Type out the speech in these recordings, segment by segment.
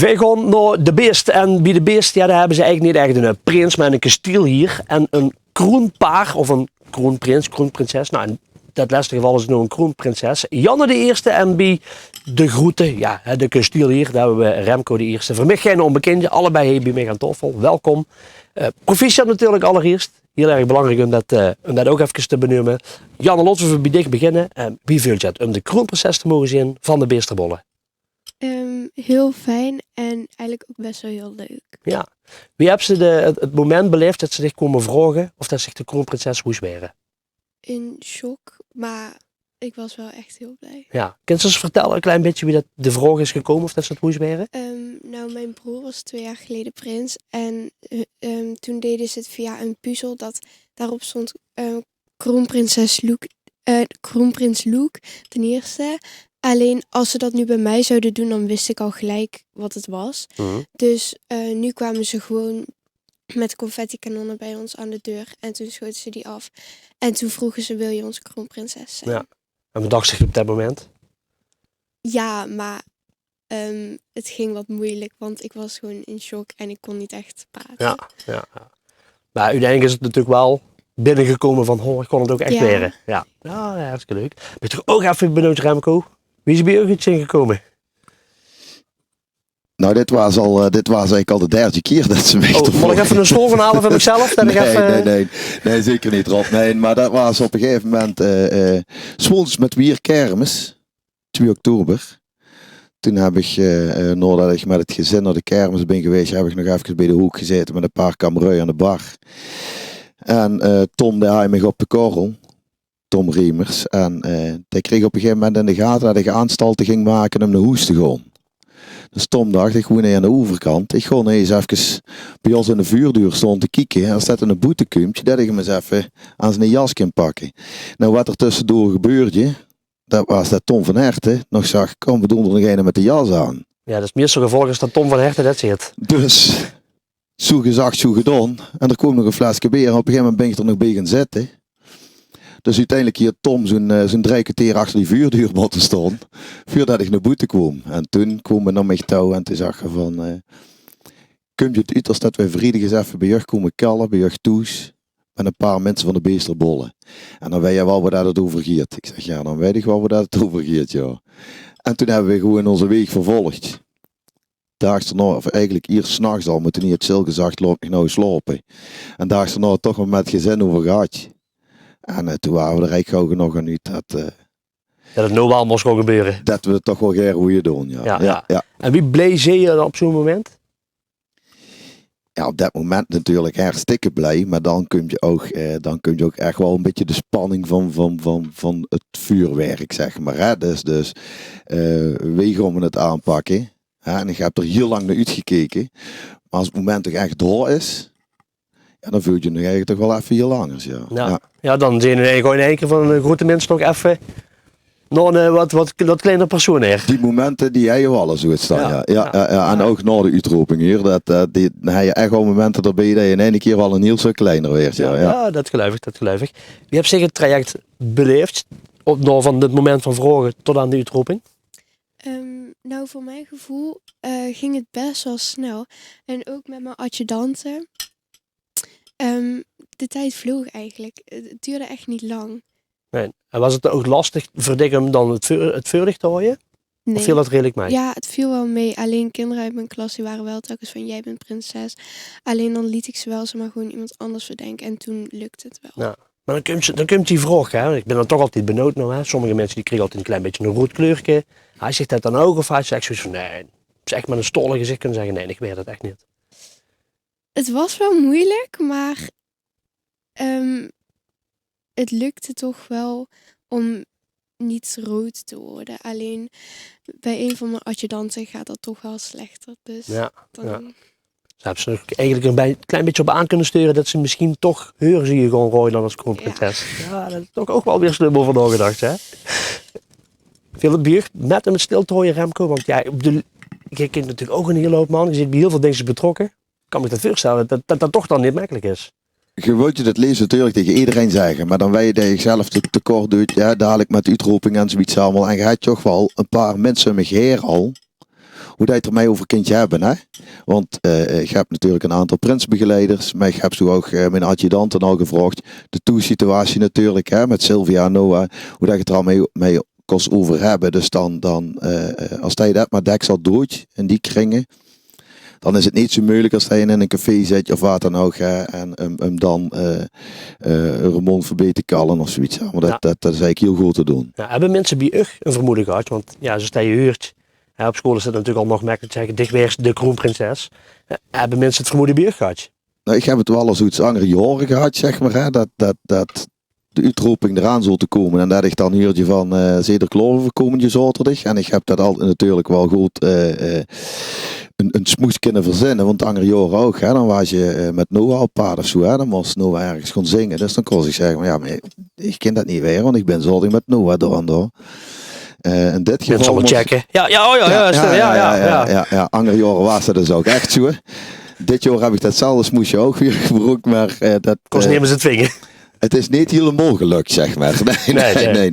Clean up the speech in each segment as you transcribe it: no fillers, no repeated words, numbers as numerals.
Wij gaan naar de beest. En bij de beest daar hebben ze eigenlijk niet echt een prins met een kasteel hier. En een kroonpaar of een kroonprins, kroonprinses. Nou, in dat laatste geval is het nog een kroonprinses. Janne de Eerste en bij de groeten, ja, de kasteel hier. Daar hebben we Remco de Eerste. Voor mij geen onbekende, allebei hier bij mij aan tafel. Welkom. Proficiat natuurlijk allereerst. Heel erg belangrijk om dat ook even te benoemen. Janne, laten we bij dich beginnen. Wie voelt je het om de kroonprinses te mogen zien van de Beesterbollen? Heel fijn en eigenlijk ook best wel heel leuk. Ja. Wie hebben ze het moment beleefd dat ze zich komen vragen of dat zich de kroonprinses moest weren? In shock, maar ik was wel echt heel blij. Ja. Kun je eens vertellen een klein beetje wie dat de vraag is gekomen of dat ze het moest weren? Nou, mijn broer was 2 jaar geleden prins en toen deden ze het via een puzzel dat daarop stond kroonprins Luke ten eerste. Alleen als ze dat nu bij mij zouden doen, dan wist ik al gelijk wat het was. Dus nu kwamen ze gewoon met confetti-kanonnen bij ons aan de deur. En toen schoten ze die af. En toen vroegen ze, wil je onze kroonprinses zijn? Ja. En wat dacht je op dat moment? Ja, maar het ging wat moeilijk, want ik was gewoon in shock en ik kon niet echt praten. Ja. Maar uiteindelijk is het natuurlijk wel binnengekomen van, ik kon het ook echt weren. Ja, hartstikke leuk. Ben je toch ook even benieuwd, Remco? Wie is bij jou iets ingekomen? Nou, dit was eigenlijk al de 3e keer dat ze mij Moet ik even een school van halen van mezelf? Nee, zeker niet, Rob. Nee, maar dat was op een gegeven moment 's woensdags met weer kermis, 2 oktober. Toen heb ik, nadat ik met het gezin naar de kermis ben geweest, heb ik nog even bij de hoek gezeten met een paar kamerui aan de bar. En Tom, die had me op de korrel. Tom Riemers. En die kreeg op een gegeven moment in de gaten dat ik aanstalten ging maken om naar Hoes te gaan. Dus Tom dacht, ik gewoon aan de overkant. Ik gewoon eens even bij ons in de vuurduur stond te kijken. En er staat een boetekumpje dat ik hem eens even aan zijn jas kan pakken. Nou, wat er tussendoor gebeurde, dat was dat Tom van Herten nog zag, kom, we doen er nog een met de jas aan. Ja, dat is meer zo gevolg als dat Tom van Herten dat zit. Dus, zo gezegd, zo gedaan. En er kwam nog een flesje bier. En op een gegeven moment ben ik er nog bij gaan zitten. Dus uiteindelijk hier Tom zo'n 3 kwartier achter die vuurduur moeten staan. Voordat ik naar boete kwam. En toen kwam we naar mij touw en toen zag je van... Kun je het uiterst dat wij vrijdag eens even bij je komen kallen, bij je toes. Met een paar mensen van de Beesterbollen. En dan weet je wel waar dat het over gaat. Ik zeg, ja, dan weet ik wel waar dat het over gaat, ja. En toen hebben we gewoon onze weg vervolgd. Daags erna, of eigenlijk hier 's nachts al, maar toen niet het zil gezegd, loop ik nou slapen. En daags erna toch wel met het gezin over gehad. En toen waren we er eigenlijk gauw genoeg aan uit Dat het nou wel moest gewoon gebeuren. dat we het toch wel graag hoe je doen. Ja. En wie bleef je dan op zo'n moment? Ja, op dat moment natuurlijk hartstikke blij. Maar dan kun je ook echt wel een beetje de spanning van het vuurwerk, zeg maar. Hè? Dus we gaan het aanpakken. Hè? En ik heb er heel lang naar uitgekeken. Maar als het moment toch echt door is... Ja, dan voel je nog eigenlijk toch wel even heel langer. Ja, dan zijn we gewoon in één keer van een grote mens nog even nog een wat kleiner persoon hier. Die momenten die heb je wel eens staan. Ja. En ook na de uitroeping hier, dan heb je echt wel momenten erbij dat je in één keer wel een heel stuk kleiner werd. Ja, dat geloof ik. Wie hebt zich het traject beleefd van het moment van vragen tot aan de uitroeping? Nou, voor mijn gevoel ging het best wel snel. En ook met mijn adjudanten. De tijd vloog eigenlijk. Het duurde echt niet lang. Nee. En was het ook lastig voor dich om dan het vuurlicht te houden? Nee. Of viel dat redelijk mee? Ja, het viel wel mee. Alleen kinderen uit mijn klas die waren wel telkens van jij bent prinses. Alleen dan liet ik ze wel zomaar gewoon iemand anders verdenken. En toen lukte het wel. Ja. Maar dan komt die vraag, hè. Ik ben dan toch altijd benieuwd naar. Hè. Sommige mensen die krijgen altijd een klein beetje een rood kleurtje. Hij zegt dat dan ook of hij zegt zoiets van nee. Het is echt met een stolle gezicht kunnen zeggen nee, ik weet het echt niet. Het was wel moeilijk, maar het lukte toch wel om niet rood te worden. Alleen bij een van mijn adjudanten gaat dat toch wel slechter. Dus Ze hebben ze er eigenlijk een klein beetje op aan kunnen sturen dat ze misschien toch heuren zie je gewoon rooien dan als kroonprinses. Ja, dat is toch ook wel weer slim over nagedacht, hè? Veel het bier met hem het stil te houden, Remco. Want ja, je kent natuurlijk ook een hele hoop man. Je zit bij heel veel dingen betrokken. Ik kan me dat voorstellen dat toch dan niet makkelijk is. Je wilt je dat lezen natuurlijk tegen iedereen zeggen, maar dan weet je dat je zelf tekort doet, ja, dadelijk met de uitroeping en zoiets allemaal. En je hebt toch wel een paar mensen om je heer al, hoe dat je het ermee over kunt hebben. Hè? Want je hebt natuurlijk een aantal prinsbegeleiders, maar ik heb zo ook mijn adjudanten al gevraagd. De toesituatie natuurlijk, hè, met Sylvia en Noah, hoe dat je het er al mee kost over hebben. Dus dan als je dat maar deksel doet in die kringen, dan is het niet zo moeilijk als je in een café zit of wat dan ook. En hem dan Ramon verbeteren kallen of zoiets. Maar dat is eigenlijk heel goed te doen. Ja, hebben mensen bij u een vermoeden gehad? Want ja, zoals je hoort, op school is het natuurlijk al nog makkelijk te zeggen, dichtweers de kroonprinses. Hebben mensen het vermoeden bij u gehad? Nou, ik heb het wel eens iets andere jaren gehad, zeg maar. Hè, dat de uitroeping eraan zou te komen. En dat ik dan huurtje van Zederkloven komende zaterdag. En ik heb dat al natuurlijk wel goed een smoes kunnen verzinnen. Want andere jaren ook. Hè, dan was je met Noah op paard of zo. Hè, dan moest Noah ergens gaan zingen. Dus dan kon ik zeggen, maar ik ken dat niet weer. Want ik ben zaterdag met Noah door en door. In dit geval zal checken. Ja. Andere jaren was dat dus ook echt zo. Dit jaar heb ik datzelfde smoesje ook weer gebruikt. Maar dat kost nemen ze het vinger. Het is niet helemaal gelukt, zeg maar.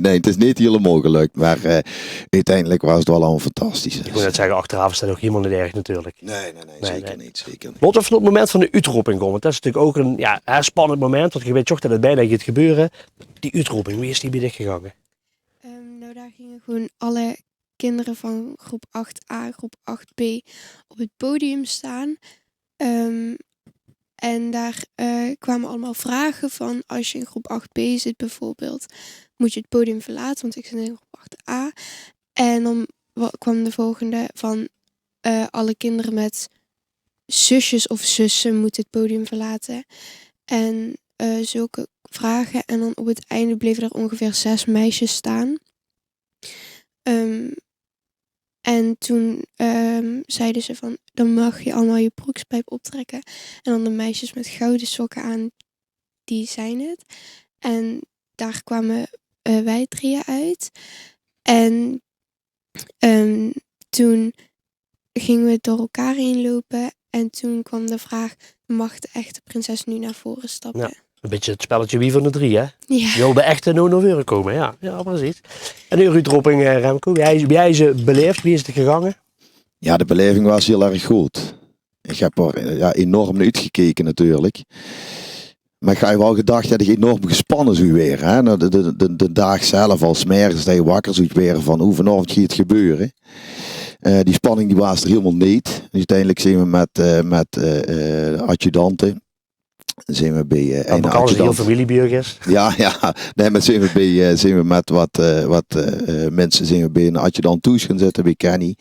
Nee, het is niet helemaal gelukt. Maar uiteindelijk was het wel allemaal fantastisch. Ik moet net zeggen, achteraf is dat ook helemaal niet erg natuurlijk. Nee, zeker niet. Wat er van het moment van de uitroeping komt, want dat is natuurlijk ook een spannend moment, want je weet toch dat het bijna gaat gebeuren. Die uitroeping, wie is die bij dich gegangen? Nou, daar gingen gewoon alle kinderen van groep 8a, groep 8b op het podium staan. En daar kwamen allemaal vragen van, als je in groep 8b zit bijvoorbeeld, moet je het podium verlaten, want ik zit in groep 8a. En dan kwam de volgende van, alle kinderen met zusjes of zussen moeten het podium verlaten. En zulke vragen. En dan op het einde bleven er ongeveer 6 meisjes staan. En toen zeiden ze van, dan mag je allemaal je broekspijp optrekken. En dan de meisjes met gouden sokken aan, die zijn het. En daar kwamen wij 3 uit. En toen gingen we door elkaar heen lopen. En toen kwam de vraag, mag de echte prinses nu naar voren stappen? Ja. Een beetje het spelletje wie van de 3, hè? Ja. Wil de echte nou naar voren komen, ja, precies. En de uitroeping, Remco, wie jij ze beleefd, wie is het gegangen? Ja, de beleving was heel erg goed. Ik heb er enorm naar uitgekeken natuurlijk. Maar ik heb wel gedacht dat ik enorm gespannen zou weer. Hè? De dag zelf als mergens dat je wakker zou weer van hoe vanavond gaat het gebeuren. Die spanning die was er helemaal niet. Dus uiteindelijk zijn we met adjudanten. Zijn we bij een adjudant. Heel familiebuurg is. Ja. Nee, maar zijn we met wat mensen zijn we bij een adjudant thuis gaan zitten bij Kenny.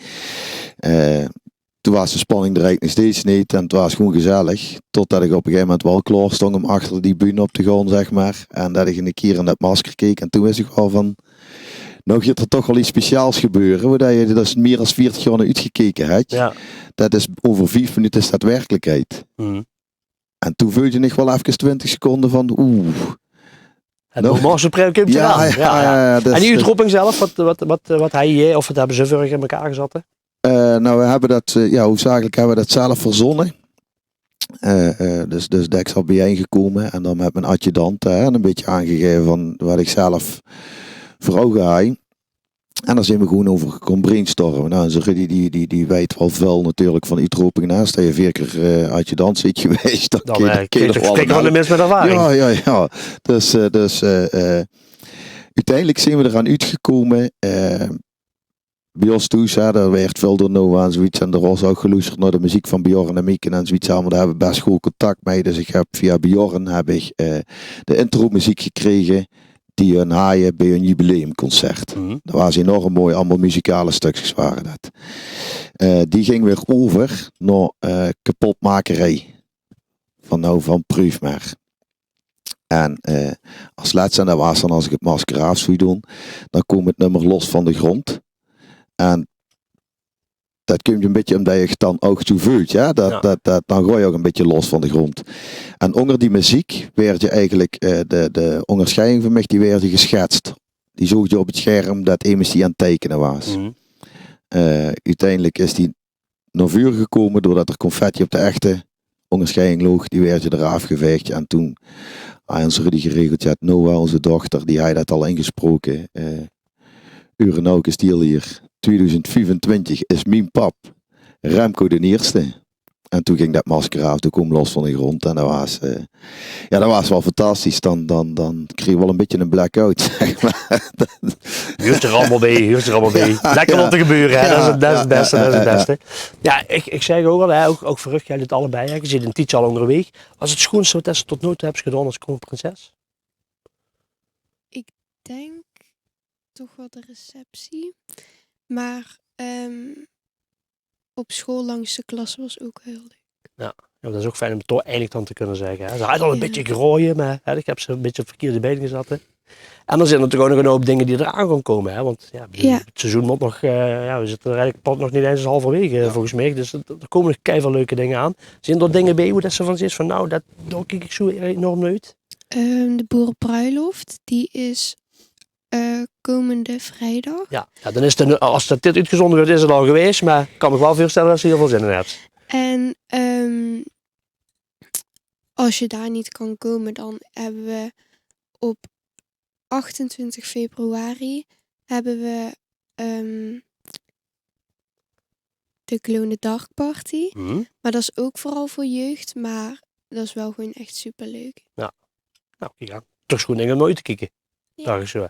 Toen was de spanning er eigenlijk nog steeds niet en het was gewoon gezellig. Totdat ik op een gegeven moment wel klaar stond om achter die bühne op te gaan, zeg maar. En dat ik een keer in dat masker keek en toen wist ik wel van, nou gaat er toch wel iets speciaals gebeuren, waar je dat meer dan 40 jaar naar uitgekeken hebt. Ja. Dat is over 5 minuten is dat werkelijkheid. En toen voelde je nog wel even 20 seconden van Het moment supreme komt eraan. Ja. En die uitroeping zelf, wat hij of wat hebben ze vorig in elkaar gezet? Nou, we hebben dat, hoofdzakelijk hebben we dat zelf verzonnen. Dus dat is al bijeengekomen en dan met mijn adjudant een beetje aangegeven van wat ik zelf voor ogen had. En daar zijn we gewoon over gekomen brainstormen. Nou, en Rudy die weet wel veel natuurlijk van uitroepingen. Naast dat je 4 keer adjudant zit geweest. Dan kijk van de mensen met ervaring. Ja. Dus uiteindelijk zijn we eraan uitgekomen. Bij ons thuis, daar werd veel door Noah en zoiets. En er was ook geluisterd naar de muziek van Bjorn en Mieke en zoiets. Maar daar hebben we best goed contact mee. Dus ik heb via Bjorn de intro muziek gekregen. Die hun haaien bij een jubileumconcert. Dat was enorm mooi, allemaal muzikale stukjes waren dat. Die ging weer over naar kapotmakerij. Van Proef maar. En als laatste, en dat was dan als ik het masker af zou doen, dan komt het nummer Los van de Grond. En dat komt je een beetje omdat je het dan ook zo voelt. Ja? Dan gooi je ook een beetje los van de grond. En onder die muziek werd je eigenlijk, de onderscheiding van mij, die werd je geschetst. Die zocht je op het scherm dat iemand die aan het tekenen was. Uiteindelijk is die naar vuur gekomen doordat er confetti op de echte onderscheiding loog. Die werd je eraf geveegd. En toen ons Rudy geregeld, ja, Noah, onze dochter, die had dat al ingesproken. Urenauke is die hier. 2025 is mijn pap. Remco de eerste. En toen ging dat masker af, toen kwam ik los van de grond. En dat was wel fantastisch. Dan kreeg je wel een beetje een blackout, zeg maar. Huurt er allemaal bij, Lekker ja. om te gebeuren, hè? Ja, Dat is het beste, ja, dat is het ja, beste. Ja, ik zeg ook wel, hè, ook verrug, jij doet allebei. Hè? Je zit een tijdje al onderweg. Was het schoonste wat je tot nu toe hebt gedaan als kroonprinses? Ik denk toch wel de receptie. Maar op school langs de klas was ook heel leuk. Ja, dat is ook fijn om het toch eindelijk dan te kunnen zeggen. Hè? Ze had al een Ja. beetje grooien, maar hè, ik heb ze een beetje op verkeerde benen gezet. Hè? En er zijn natuurlijk ook nog een hoop dingen die eraan gaan komen. Hè? Want ja, Ja. het seizoen moet nog, we zitten er eigenlijk pas nog niet eens halverwege volgens mij. Dus er komen nog keiveel leuke dingen aan. Zijn er dingen bij hoe dat ze van zegt van nou, daar kijk ik zo enorm naar uit? De boerenbruiloft, die is komende vrijdag. Ja, dan is het, als dat dit uitgezonden wordt, is het al geweest. Maar ik kan me wel voorstellen dat ze heel veel zin in hebt. En als je daar niet kan komen, dan hebben we op 28 februari hebben we de Glow in the Dark Party. Hm? Maar dat is ook vooral voor jeugd, maar dat is wel gewoon echt superleuk. Nou, kijk aan. Toch schoon dingen om uit te kijken. Ja. Dag is zo.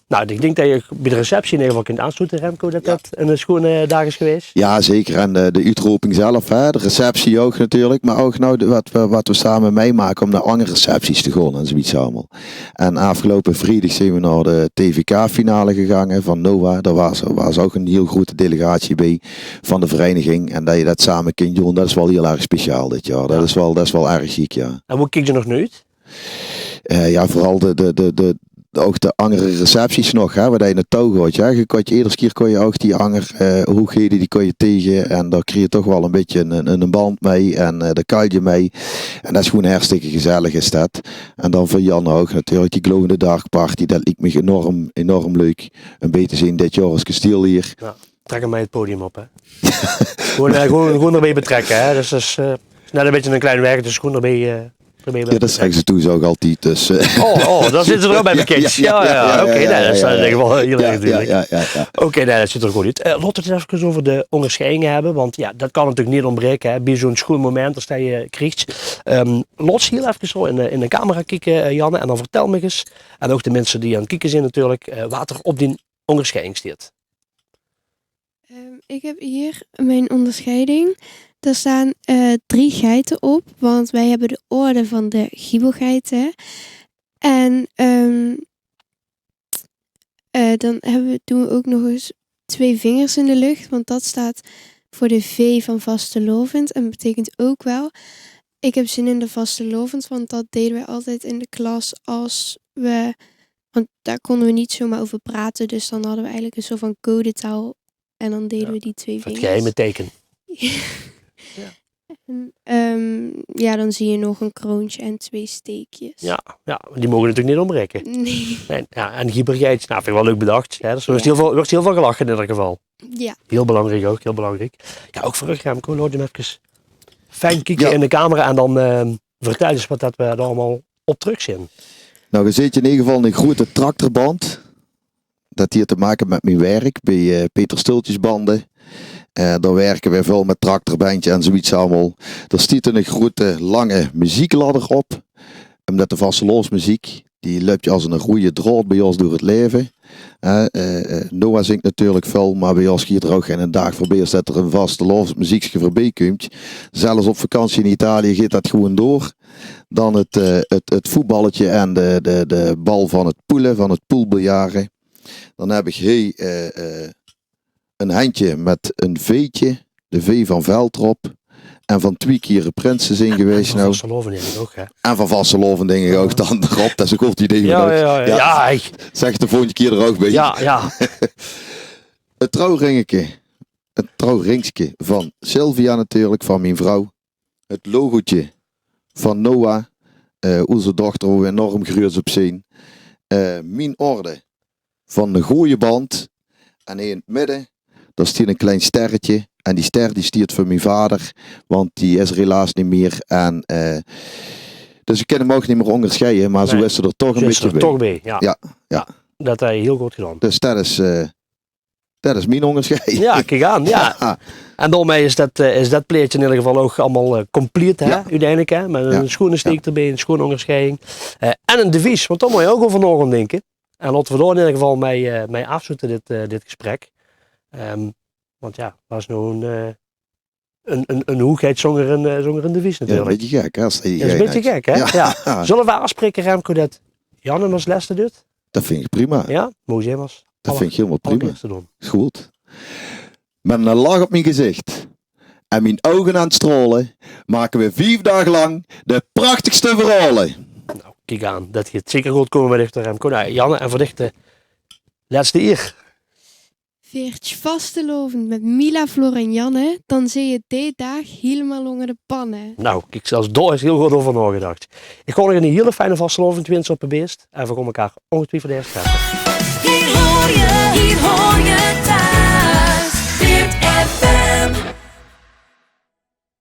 Nou, ik denk dat je bij de receptie in ieder geval kunt aansluiten, Remco, dat dat een schone dag is geweest. Ja, zeker. En de uitroeping zelf, hè? De receptie ook natuurlijk. Maar ook nou wat we samen meemaken om naar andere recepties te gaan en zoiets allemaal. En afgelopen vrijdag zijn we naar de TVK-finale gegaan van Noah. Daar was ook een heel grote delegatie bij van de vereniging. En dat je dat samen kunt doen, dat is wel heel erg speciaal dit jaar. Dat is wel erg chic, ja. En hoe kijk je nog nu uit? Ja, vooral ook de andere recepties nog, hè, waar je naartoe gaat. Ja. Iedere keer kon je ook die anger, hoegeheden, die kon je tegen. En daar kreeg je toch wel een beetje een band mee. En daar kan je mee. En dat is gewoon hartstikke gezellig is dat. En dan van Jan ook natuurlijk, die Glow in the Dark Party. Dat liep me enorm leuk. Een beetje zien dit jaar als kasteel hier. Ja, trek hem mij het podium op, hè. gewoon erbij betrekken, hè. Dus dat is net een beetje een klein werk, dus gewoon erbij Ja, dat betrekken. zeggen ze toen zo ook altijd. Dus, Daar zitten ze er ook bij bekend. Ja, oké, dat is in ieder geval heel erg natuurlijk. ja. Oké, dat ziet er goed uit. Laten we het even over de onderscheidingen hebben, want ja, dat kan natuurlijk niet ontbreken, hè, bij zo'n schoon moment als dat je krijgt. Los heel even zo in de camera kijken, Janne, en dan vertel me eens, en ook de mensen die aan het kijken zijn natuurlijk, wat er op die onderscheiding staat. Ik heb hier mijn onderscheiding. Er staan 3 geiten op, want wij hebben de orde van de giebelgeiten. En dan doen we ook nog eens 2 vingers in de lucht, want dat staat voor de V van vastelovend. En betekent ook wel, ik heb zin in de vastelovend, want dat deden we altijd in de klas want daar konden we niet zomaar over praten. Dus dan hadden we eigenlijk een soort van codetaal en dan deden we die 2 Het vingers. geheime teken. En, dan zie je nog een kroontje en 2 steekjes. Ja, die mogen natuurlijk niet ontbreken. Nee. Nee, ja, en giebergeit, vind ik wel leuk bedacht. Hè? Dus er wordt heel veel gelachen in ieder geval. Ja. Heel belangrijk ook, heel belangrijk. Ja, ook voor Remco, laat je hem even fijn kijken Ja. in de camera en dan vertel eens wat dat we er allemaal op terug zien. Nou, we zitten in ieder geval een grote tractorband. Dat hier te maken met mijn werk bij Peter Stultjesbanden. Daar werken we veel met tractorbandje en zoiets allemaal. Er staat een grote lange muziekladder op. Omdat de vastelovensmuziek, die loopt je als een goede draad bij ons door het leven. Noah zingt natuurlijk veel, maar bij ons gaat er ook geen dag voorbij als dat er een vastelovensmuziekje voorbij komt. Zelfs op vakantie in Italië gaat dat gewoon door. Dan het voetballetje en de bal van het poelen, van het poelbeljaren. Dan heb ik een handje met een V'tje, de V van Veltrop. En van 2 keer Prinses in geweest nou. Vasteloven denk ik ook, hè. En van Vasteloven denk ik ook dan erop. Dat is een goed idee. Ja. Zeg het de volgende keer er ook bij. Ja. Het trouwringske van Sylvia natuurlijk, van mijn vrouw. Het logootje van Noah, onze dochter, waar we enorm gerust op zijn. Mijn orde van de gooie band. En in het midden, daar staat een klein sterretje. En die ster die stiert voor mijn vader, want die is er helaas niet meer. En, dus ik kan hem ook niet meer onderscheiden, maar zo is ze er toch een beetje bij. Toch bij, ja. Ja. Dat heb je heel goed gedaan. Dus dat is Dat is mijn onderscheid. Ja, kijk aan. Ja. Ja. En daarmee is dat pleetje in ieder geval ook allemaal compleet, hè, Ja. uiteindelijk. Hè, met een Ja. schone steek erbij, een schone onderscheiding. En een devies, want daar moet je ook over na gaan denken. En laten we daar in ieder geval mee afsluiten, dit gesprek. Want ja, dat is nou een hoegheid zonder een devies Ja, een natuurlijk. beetje gek, hè? Dat is een beetje gek, hè? Ja. Ja. Zullen we afspreken, Remco, dat Jan hem als laatste doet? Dat vind ik prima. Ja? Moest jij als Dat vind ik helemaal prima. allereerste doen. Is goed. Met een lach op mijn gezicht en mijn ogen aan het stralen, maken we 5 dagen lang de prachtigste verhalen. Nou, kijk aan. Dat gaat zeker goed komen bij dichter Remco. Nou, Janne, en voor dichter laatste eer. Veertje vastelovend met Mila, Floor en Janne, dan zie je deze dag helemaal onder de pannen. Nou, kijk, zelfs daar is heel goed over nagedacht. Ik ga nog een hele fijne vastelovend wensen op het beest. En we komen elkaar ongetwijfeld eerst treffen. Hier hoor je thuis. Dit FM.